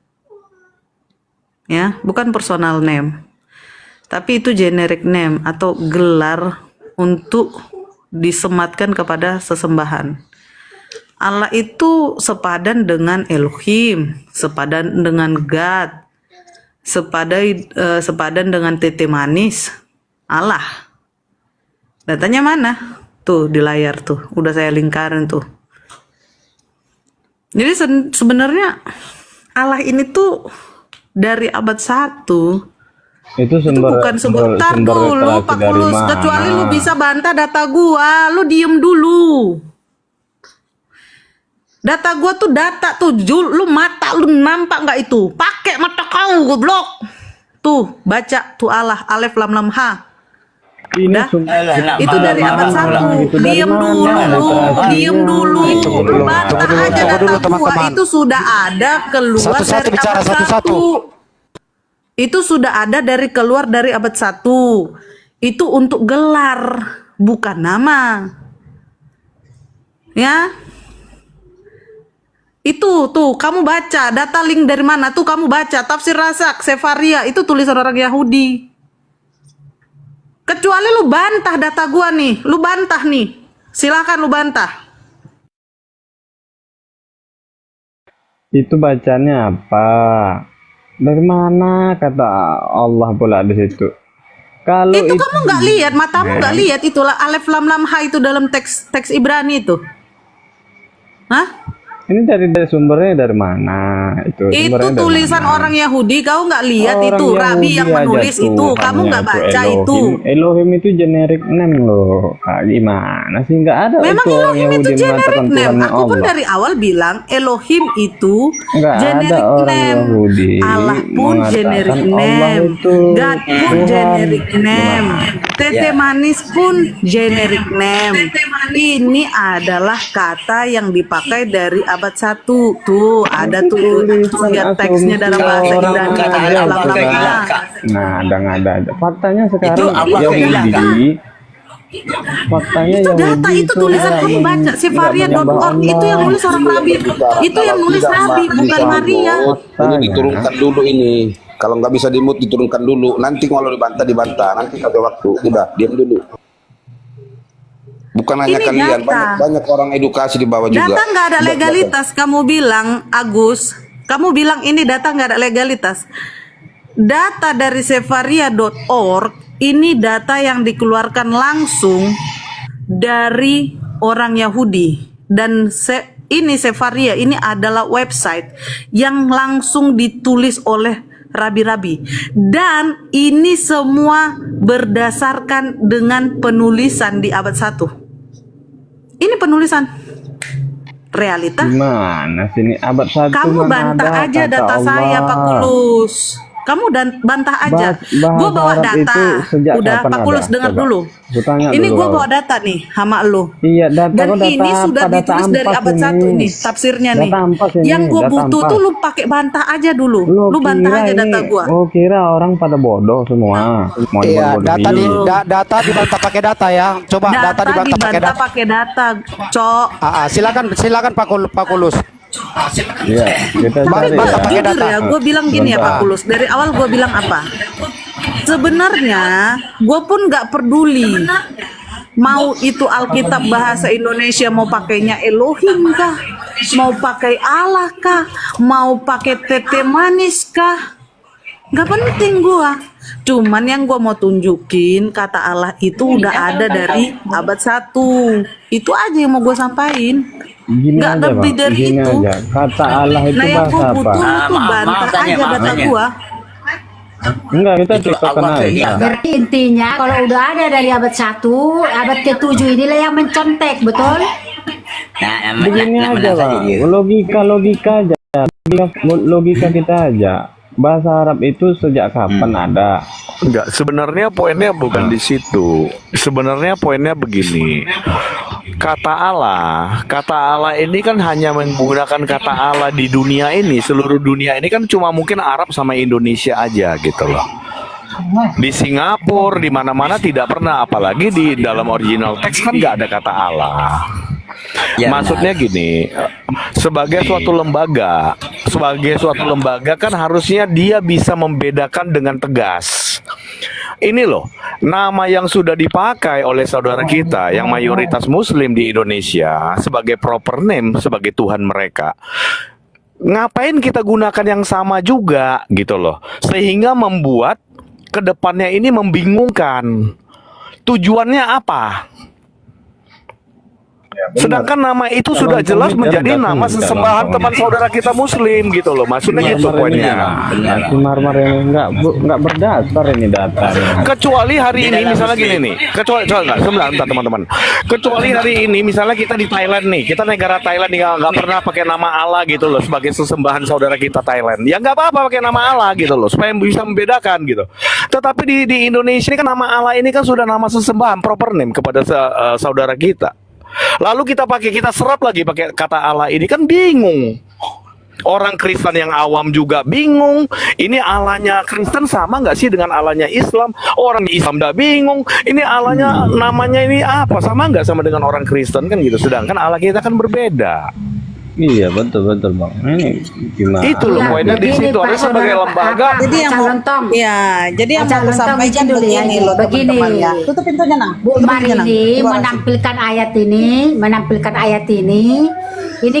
Ya, bukan personal name, tapi itu generic name atau gelar untuk disematkan kepada sesembahan. Allah itu sepadan dengan Elohim, sepadan dengan God, sepadan dengan tete manis Allah. Datanya mana? Tuh di layar tuh, udah saya lingkarin tuh. Jadi sebenarnya Allah ini tuh dari abad 1 itu bukan sebentar dulu Pak Kulus, kecuali lu bisa bantah data gua, lu diem dulu. Data gua tuh data tuh, lu mata lu nampak nggak itu? Pakai mata kau goblok. Tuh baca tuh Allah, alif lam lam ha. Itu dari abad 1. Diem dulu. Lu bantah aja data gua, itu sudah ada keluar dari abad 1. Itu sudah ada dari keluar dari abad 1. Itu untuk gelar, bukan nama. Ya. Itu tuh kamu baca data link dari mana tuh, kamu baca tafsir Razak Sefaria, itu tulisan orang Yahudi. Kecuali lu bantah data gua nih, lu bantah nih. Silakan lu bantah. Itu bacanya apa? Dari mana kata Allah pula di situ? Kalau itu kamu nggak lihat, matamu nggak lihat itulah alif lam lam ha itu dalam teks Ibrani itu. Hah? Ini dari sumbernya dari mana? Itu tulisan orang Yahudi, kau nggak lihat itu Rabi yang menulis itu, kamu nggak baca itu. Elohim itu generic name loh. Gimana sih, nggak ada. Memang Elohim itu generic name. Aku pun dari awal bilang Elohim itu generic name. Allah pun generic name. God pun generic name. Tete manis pun generic name. Ini adalah kata yang dipakai dari abad 1. Tuh ada tuh lihat teksnya dalam bahasa Ibrani. Nah, ada. Faktanya sekarang Yahudi. Faktanya itu data itu tulisan kamu baca Sefaria.org, itu yang nulis orang Rabi. Itu yang nulis Rabi, bukan Maria. Ini diturunkan dulu ini. Kalau nggak bisa dimut diturunkan dulu. Nanti kalau dibantah. Nanti kasih waktu. Udah, diam dulu. Bukan hanya kalian, banyak orang edukasi di bawah juga. Data nggak ada legalitas, kamu bilang Agus. Kamu bilang ini data nggak ada legalitas. Data dari Sefaria.org ini data yang dikeluarkan langsung dari orang Yahudi. Dan ini Sefaria, ini adalah website yang langsung ditulis oleh rabi-rabi. Dan ini semua berdasarkan dengan penulisan di abad 1. Ini penulisan realita. Gimana sini abad 1? Kamu bantah aja data saya Pak Kulus. Kamu bantah aja. Gue bawa data. Udah Pak Kulus dengar dulu. Ini gue bawa data nih sama lu. Iya, data. Dan ini sudah ditulis dari abad 1 nih tafsirnya nih. Yang gue butuh tuh lu pakai bantah aja dulu. Lu bantah aja data gue. Oh, kira orang pada bodoh semua. Iya, data dibantah pakai data ya. Coba data dibantah pakai data. Cok. Silakan Pak Kulus. Iya, kita cari jujur ya, gue bilang gini ya Pak Kulus. Dari awal gue bilang apa? Sebenarnya gue pun nggak peduli mau itu Alkitab bahasa Indonesia mau pakainya Elohim kah, mau pakai Allah kah, mau pakai tete manis kah, Nggak penting gua. Cuman yang gua mau tunjukin kata Allah itu udah ada dari abad 1. Itu aja yang mau gua sampaikan. Gini Nggak aja, lebih Bang. dari Gini itu. aja. Kata Allah itu Nah yang bahasa gua apa? butuh lu tuh bantah aja data gua. Enggak, kita ciptakan aja. Berarti intinya kalau udah ada dari abad 1, abad ke-7 inilah yang mencontek, betul? Begini aja, Bang. Logika aja. Logika kita aja. Bahasa Arab itu sejak kapan ada? Enggak, sebenarnya poinnya bukan di situ. Sebenarnya poinnya begini. Kata Allah ini kan hanya menggunakan kata Allah di dunia ini, seluruh dunia ini kan cuma mungkin Arab sama Indonesia aja gitu loh. Di Singapura, di mana-mana tidak pernah, apalagi di dalam original teks kan nggak ada kata Allah. Maksudnya gini, sebagai suatu lembaga kan harusnya dia bisa membedakan dengan tegas. Ini loh, nama yang sudah dipakai oleh saudara kita yang mayoritas muslim di Indonesia sebagai proper name, sebagai Tuhan mereka. Ngapain kita gunakan yang sama juga gitu loh. Sehingga membuat kedepannya ini membingungkan. Tujuannya apa? Sedangkan nama itu sudah jelas menjadi nama sesembahan teman saudara kita muslim gitu loh. Maksudnya gitu poinnya. Marmar ini enggak berdasar ini data. Kecuali hari ini misalnya gini nih. Kecuali enggak, sebentar teman-teman. Kecuali hari ini misalnya kita di Thailand nih. Kita negara Thailand nih enggak pernah pakai nama Allah gitu loh sebagai sesembahan saudara kita Thailand. Ya enggak apa-apa pakai nama Allah gitu loh supaya bisa membedakan gitu. Tetapi di Indonesia ini kan nama Allah ini kan sudah nama sesembahan proper name kepada saudara kita. Lalu kita serap lagi pakai kata Allah ini kan bingung. Orang Kristen yang awam juga bingung. Ini Allahnya Kristen sama nggak sih dengan Allahnya Islam? Orang Islam udah bingung. Ini Allahnya namanya ini apa? Sama nggak sama dengan orang Kristen kan gitu. Sedangkan Allah kita kan berbeda. Iya betul Bang. Ini gimana? Itu loh poinnya di situ. Harus sebagai lembaga. Jadi yang mau jadi yang mau sampaikan begini loh teman-teman ya. Tutup pintunya nang. Bu Marini menampilkan ayat ini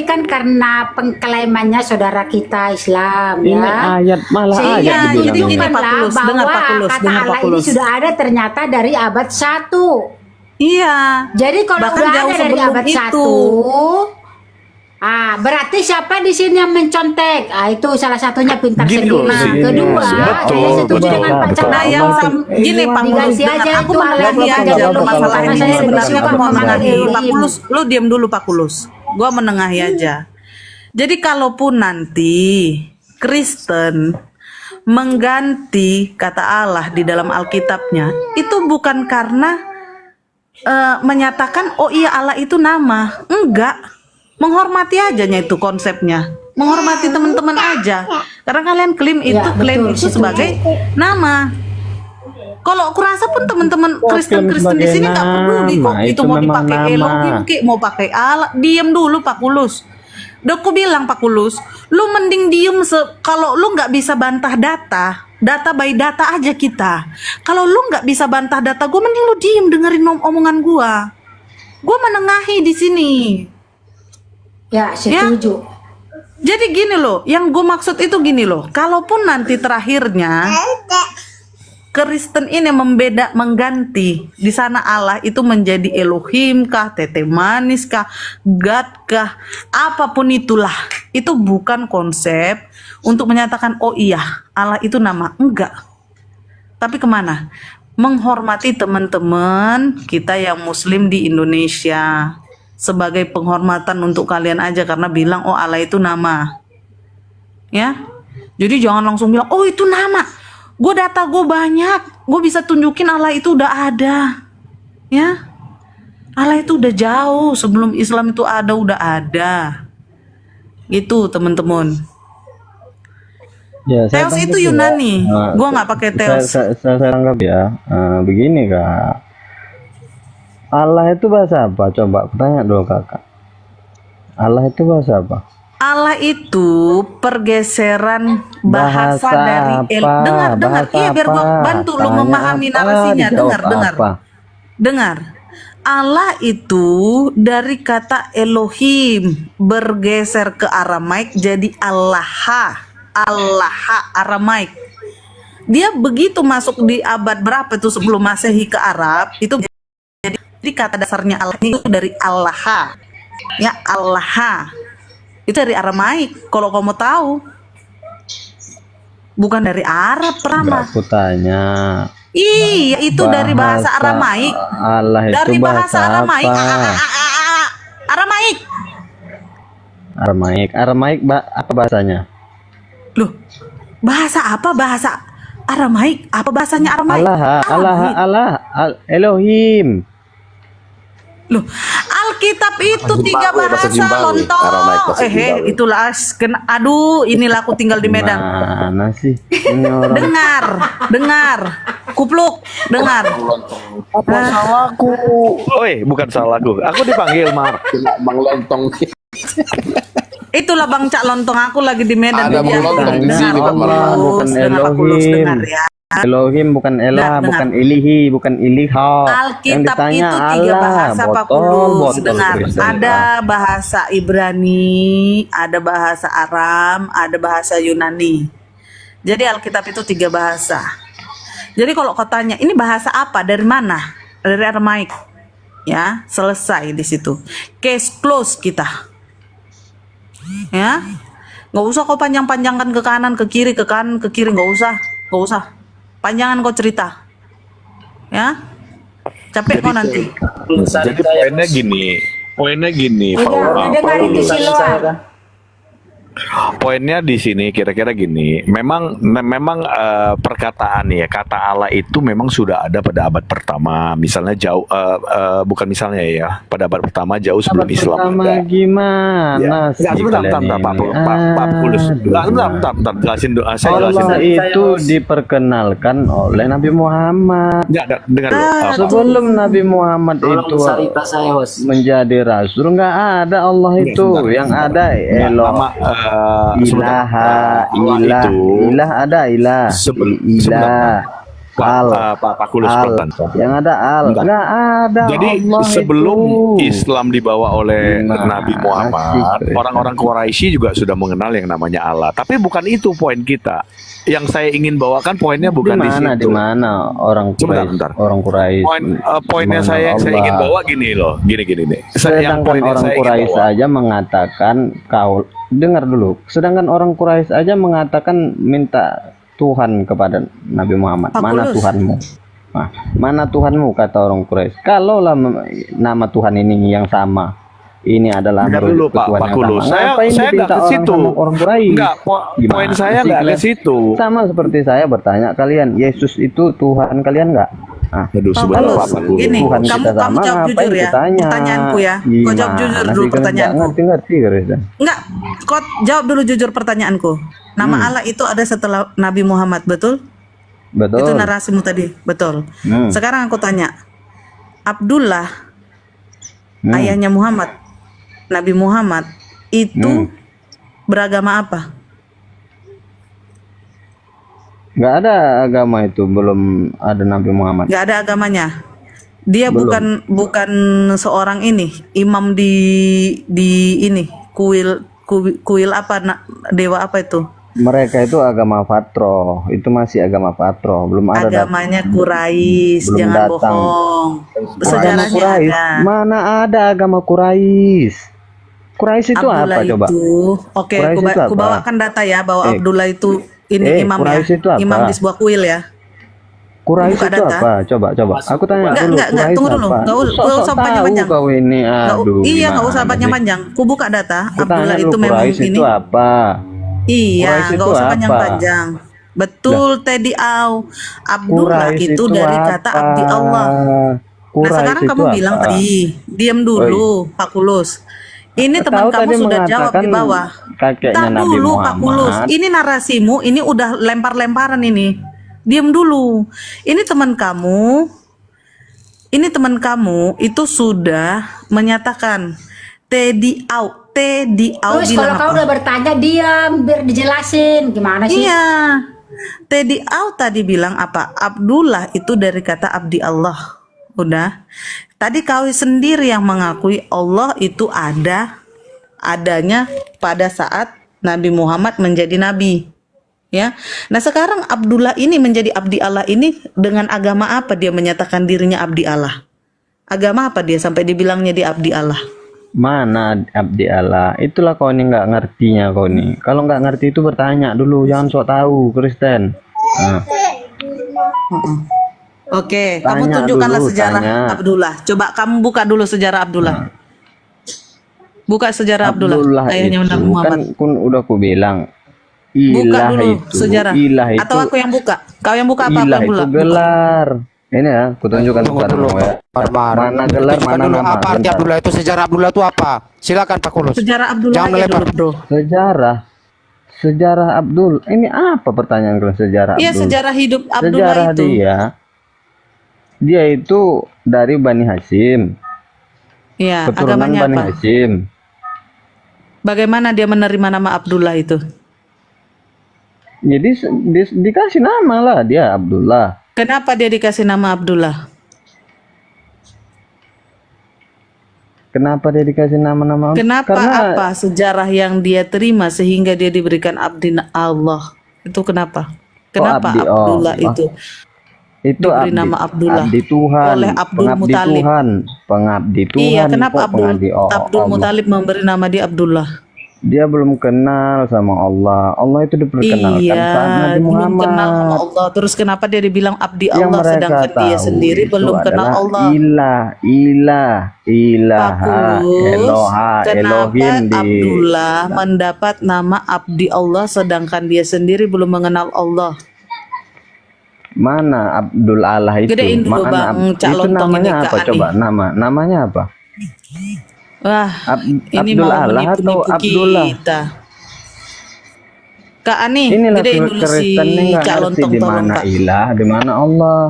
kan karena pengklaimannya saudara kita Islam Ini ya. ayat malah ayat dibilang. Jadi gini Pak Kulus, dengar Pak Kulus, kata Allah ini sudah ada ternyata dari abad 1. Iya. Jadi kalau Bahkan udah jauh ada dari sebelum abad itu. 1, berarti siapa di sini yang mencontek? Itu salah satunya Pintar Gitu Sendiri. sih. Kedua, Betul, saya setuju betul, dengan Pak betul. Cak. Nah yang gini Pak Kulus, Diganti dengar, aja aku itu menengahi malah aja betul, permasalahan karena ini saya lebih sebenarnya suka aku mau menengahi. memahami. Pak Kulus, lu diam dulu Pak Kulus. Gua menengahi aja. Jadi kalaupun nanti Kristen mengganti kata Allah di dalam Alkitabnya, itu bukan karena menyatakan oh iya Allah itu nama, enggak, menghormati ajanya itu konsepnya, menghormati teman-teman aja, karena kalian klaim itu sebagai nama. Kalau aku rasa pun teman-teman Kristen di sini nggak peduli kok itu mau dipakai Elohim, mau pakai Allah. Diam dulu Pak Kulus. Udah aku bilang Pak Kulus, lu mending diem kalau lu nggak bisa bantah data by data aja kita. Kalau lu nggak bisa bantah data, gue mending lu diem dengerin omongan gue. Gue menengahi di sini. Ya, setuju. Jadi gini loh, yang gue maksud itu gini loh. Kalaupun nanti terakhirnya Kristen ini mengganti di sana Allah itu menjadi Elohim kah, Tete Manis kah, God kah, apapun itulah, itu bukan konsep untuk menyatakan oh iya Allah itu nama, enggak. Tapi kemana? Menghormati teman-teman kita yang Muslim di Indonesia sebagai penghormatan untuk kalian aja karena bilang oh Allah itu nama, ya. Jadi jangan langsung bilang oh itu nama. Data gue banyak, gue bisa tunjukin Allah itu udah ada, ya. Allah itu udah jauh sebelum Islam itu ada, udah ada, gitu teman-teman. Ya, Teos itu Yunani, gue nggak pakai Teos. Saya anggap ya, begini Kak. Allah itu bahasa apa? Coba tanya dulu Kakak. Allah itu bahasa apa? Allah itu pergeseran bahasa dari dengar iya biar gua bantu lu memahami narasinya. Dengar. Allah itu dari kata Elohim bergeser ke Aramaik jadi Allah Aramaik. Dia begitu masuk di abad berapa itu sebelum Masehi ke Arab, itu jadi kata dasarnya Allah itu dari Allah. Ya, Allah. Itu dari Aramaik. Kalau kamu tahu. Bukan dari Arab, Rama. Aku tanya. Iya, itu dari bahasa Aramaik. Allah itu Dari bahasa Aramaik. apa? Aramaik. Aramaik apa bahasanya? Loh, bahasa apa? Bahasa Aramaik. Apa bahasanya Aramaik? Allah, Elohim. Loh, Alkitab itu tiga bahasa bahasa Zimbabwe. Aramaik lontong. bahasa Zimbabwe. Itulah aduh, inilah aku tinggal di Medan. Mana sih ini orang? Dengar. Kupluk, dengar. Apa salahku? Bukan salahku. Aku dipanggil Mar. Bang Lontong. Itulah Bang Cak Lontong, aku lagi di Medan. Ada Bang Lontong di sini, Pak Allah, bukan Dengar, Pak Kulus, Elohim. dengar ya. Elohim bukan Elah, Dengar. bukan Ilihi, bukan Iliha. Yang Alkitab ditanya itu tiga Allah, bahasa Pak botol, Kulus. botol. Dengar, ada bahasa Ibrani, ada bahasa Aram, ada bahasa Yunani. Jadi Alkitab itu tiga bahasa. Jadi kalau kau tanya, ini bahasa apa? Dari mana? Dari Aramaik. Ya, selesai di situ. Case close kita. Ya, nggak usah kau panjang-panjangkan ke kanan, ke kiri, nggak usah. Panjangan kau cerita. Ya, capek kau nanti. Jadi poinnya gini, Dengar itu Siloam. Poinnya di sini kira-kira gini, memang perkataan ya, kata Allah itu memang sudah ada pada abad pertama, misalnya jauh bukan misalnya ya, pada abad pertama jauh sebelum Islam Pertama ada. gimana sih Sebentar, kalian Pak Kulus. Bentar, jelasin dulu. Saya jelasin Allah dulu. itu diperkenalkan oleh Nabi Muhammad. Dengar dulu. Sebelum Nabi Muhammad itu menjadi rasul, nggak ada Allah itu. Yang ada Eloh. Ilah ada ilah. Pak Kulus yang ada nggak ada. Jadi Allah sebelum itu. Islam dibawa oleh Nabi Muhammad, sih? orang-orang Quraisy juga sudah mengenal yang namanya Allah. Tapi bukan itu poin kita. Yang saya ingin bawakan poinnya bukan di situ. Di mana orang Quraisy? Bentar. Orang Quraisy. Poinnya saya ingin bawa gini loh, gini nih. Sedangkan orang Quraisy saja mengatakan dengar dulu. Sedangkan orang Quraisy aja mengatakan minta Tuhan kepada Nabi Muhammad. Mana Tuhanmu? Nah, mana Tuhanmu kata orang Quraisy. Kalaulah nama Tuhan ini yang sama, ini adalah dulu Pak Kulus. Saya nggak ke situ. Orang Quraisy. Enggak, poin saya nggak ke situ. Sama seperti saya bertanya kalian, Yesus itu Tuhan kalian nggak? Aduh, sebentar Pak Kulus. Gini, Tuhan kamu kita sama, jawab apa jujur yang ya. ditanya? Pertanyaanku ya. Kau jawab jujur dulu pertanyaanku. Ngerti Reza. Enggak, kau jawab dulu jujur pertanyaanku. Nama Allah itu ada setelah Nabi Muhammad, betul? Betul. Itu narasimu tadi, betul. Sekarang aku tanya, Abdullah, ayahnya Muhammad, Nabi Muhammad, itu beragama apa? Nggak ada agama itu, belum ada Nabi Muhammad. Nggak ada agamanya. Dia Belum. bukan seorang ini, imam di ini, kuil apa, dewa apa itu? Mereka itu agama Fatro, itu masih agama Fatro, belum ada. Agamanya Quraisy, belum jangan datang. bohong. Agama Sejarahnya Quraisy. ada. Mana ada agama Quraisy? Quraisy itu Abdullah apa coba? itu, oke, Quraisy itu apa? bawakan data ya bahwa Abdullah itu imam ya, Quraisy itu apa? imam di sebuah kuil ya. Quraisy Buka itu data. apa? Coba. Aku tanya dulu. Enggak, Quraisy tunggu dulu. apa? Nggak usah panjang-panjang. Kau ini, aduh. Iya, nggak usah gimana sih? panjang-panjang. Ku buka data. Aku Abdullah tanya itu dulu, memang Quraisy ini. itu apa? Iya, Quraisy nggak itu usah apa? panjang-panjang. Betul, Teddy Au. Abdullah Quraisy itu dari kata apa? abdi Allah. Nah, Quraisy sekarang itu kamu apa? bilang tadi, diam dulu, Pak Kulus. Ini teman Tahu kamu tadi sudah jawab mengatakan di bawah. kakeknya Ntar Nabi dulu, Pak Kulus. Muhammad. Ini narasimu, ini udah lempar-lemparan ini. Diam dulu. Ini teman kamu itu sudah menyatakan Teddy Au Terus bilang kalau kau apa? udah bertanya diam biar dijelasin gimana sih? Iya. Teddy Au tadi bilang apa? Abdullah itu dari kata abdi Allah. Udah. Tadi kau sendiri yang mengakui Allah itu adanya pada saat Nabi Muhammad menjadi nabi. Ya. Nah, sekarang Abdullah ini menjadi abdi Allah ini dengan agama apa dia menyatakan dirinya abdi Allah? Agama apa dia sampai dibilangnya dia abdi Allah? Mana abdi Allah? Itulah kau ini nggak ngertinya kau ini. Kalau nggak ngerti itu bertanya dulu, jangan sok tahu Kristen. Nah. Oke, kamu Tanya tunjukkanlah dulu, sejarah tanya. Abdullah. Coba kamu buka dulu sejarah Abdullah. Buka sejarah Abdullah, ayahnya Nabi Muhammad. Kan udah aku bilang. Buka Ilah dulu itu, sejarah. ilah itu, Atau aku yang buka? Kau yang buka apa ilah Abdullah? itu gelar. Ini ya, aku tunjukkan kepadamu ya. Mana gelar, mana dulu nama. apa arti Bentar. Abdullah itu, sejarah Abdullah itu apa? Silakan Pak Kulus. Sejarah Abdullah Jangan aja melebar. dulu, bro. Sejarah Abdul. Ini apa pertanyaan kalian sejarah Iya, Abdul? sejarah hidup Abdullah Sejarah itu. dia itu dari Bani Hashim, Iya, keturunan agamanya Bani apa? Hashim. Bagaimana dia menerima nama Abdullah itu? Jadi dikasih nama lah dia Abdullah. Kenapa dia dikasih nama Abdullah? Kenapa dia dikasih nama-nama? Kenapa Karena apa sejarah yang dia terima sehingga dia diberikan abdi Allah? Itu kenapa? Kenapa abdi Abdullah Allah. itu itu diberi nama Abdullah abdi Tuhan, oleh Abdul pengabdi Muthalib? Pengabdi Tuhan. Iya, kenapa kok pengabdi Abdul Allah? Muthalib memberi nama dia Abdullah? Dia belum kenal sama Allah. Allah itu diperkenalkan Iya, saat Nabi belum Muhammad. kenal sama Allah. Terus kenapa dia dibilang abdi Yang Allah mereka sedangkan dia tahu sendiri itu belum kenal adalah Allah? ilaha, Eloha, Kenapa Elohim di Abdullah mendapat nama abdi Allah sedangkan dia sendiri belum mengenal Allah? mana Abdul Allah itu? Gedein dulu, Mana Bang Cak itu Lontong namanya ini, apa? Kak Coba Ani. namanya apa? Wah, ini Abdul mau Allah atau menipu-nipu Abdullah? kita. Kak Ani, Inilah gedein dulu si Kristen ini nggak Cak ngerti Lontong di tolong mana Kak. ilah, di mana Allah.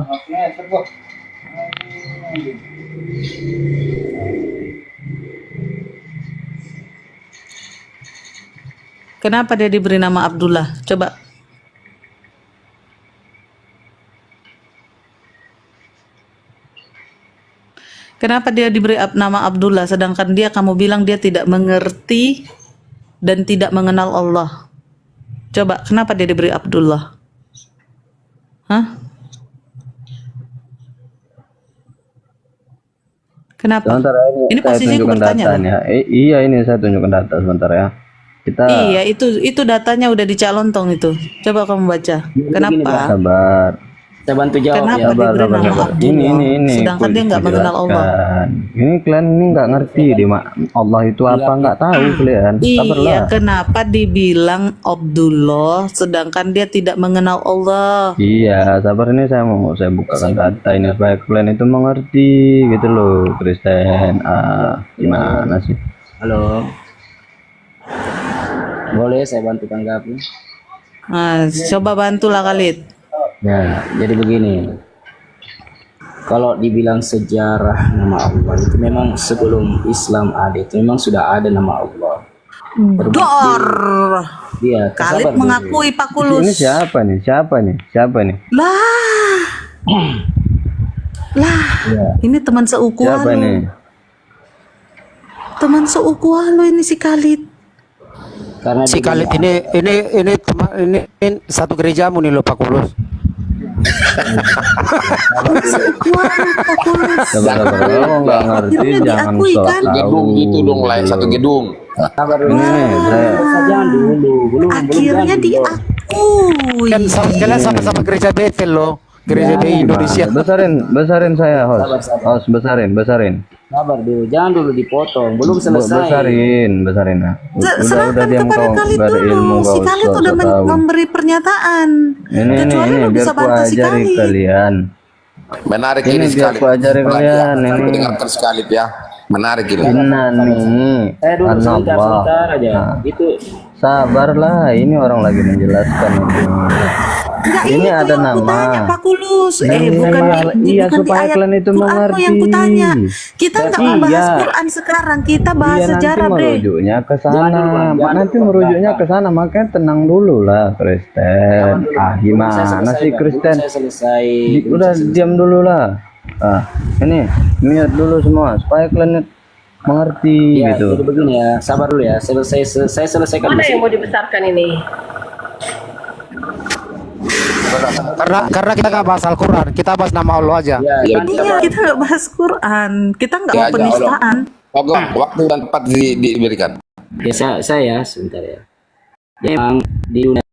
Kenapa dia diberi nama Abdullah? Coba. Kenapa dia diberi nama Abdullah sedangkan dia kamu bilang dia tidak mengerti dan tidak mengenal Allah? Coba, kenapa dia diberi Abdullah? Hah? Kenapa? Sebentar, Ini saya posisinya aku tunjukkan bertanya loh. datanya. Iya, ini saya tunjukkan data sebentar ya. Kita Iya, itu datanya udah di Cak Lontong itu. Coba kamu baca. Kenapa? sabar. Saya bantu jawab Kenapa ya. diberi nama Abdullah? Ini Sedangkan dia nggak mengenal Allah. dijelaskan. Ini kalian ini nggak ngerti di Allah itu apa, nggak tahu kalian. Iya, Sabarlah. kenapa dibilang Abdullah sedangkan dia tidak mengenal Allah? Iya, sabar, ini saya bukakan data ini supaya kalian itu mengerti gitu loh, Kristen. Gimana sih? Halo. Boleh saya bantu tanggapi? Nah, coba bantulah Khalid. Ya, jadi begini. Kalau dibilang sejarah nama Allah itu memang sebelum Islam ada, itu memang sudah ada nama Allah. Dor. Dia Khalid mengakui Pak Kulus. Ini siapa nih? Siapa nih? Lah. Ya. Ini teman seuku Siapa lu. nih? Teman seuku lu ini si Khalid. Karena Si Khalid ini satu gerejamu nih loh Pak Kulus. Sabar, kalau nggak ngerti Akhirnya jangan diakui, sok kan? tahu. Gedung gitu dong, lain satu gedung. Sabar dulu. Saya Jangan dulu, belum Akhirnya belum. diakui. Kan kalian sama-sama gereja Bethel loh. Gereja di Indonesia. besarin saya, host, besarin. Sabar dulu, jangan dulu dipotong, belum selesai. Besarin. Nah. Serahkan diam kepada kau, Khalid nggak ada dulu. ilmu Si kau, Khalid sok udah tahu. memberi pernyataan. Ini Kecuali lu biar bisa ku bantu si ajari Khalid. kalian. Menarik Ini ini biar sekali. ku ajari kalian ini. Dengarkan sekali ya. Menarik ini. Innani Saya dulu sebentar anallah. aja. Nah, Itu sabarlah, ini orang lagi menjelaskan itu. Enggak, Ini itu ada yang kutanya, nama. Pak Kulus. Iya, Bukan iya, bukan supaya ayat kalian itu Quranmu mengerti. yang kutanya. Kita nggak mau bahas Iya. Quran sekarang, kita bahas Iya, nanti sejarah, Bre. merujuknya ke sana. Nanti merujuknya ke sana, makanya tenang dulu lah, Kristen. Gimana sih Kristen? Saya selesai. Udah diam dulu lah. Ini niat dulu semua supaya kalian mengerti Ya, gitu. jadi begini ya, sabar dulu ya. Saya selesaikan. Mana yang mau dibesarkan ini? Karena kita nggak bahas Al-Quran, kita bahas nama Allah aja. Ya, Iya, kita nggak bahas Quran, kita nggak mau Ya, penistaan. Waktu dan tempat diberikan. ya saya sebentar ya. Ya, memang di dunia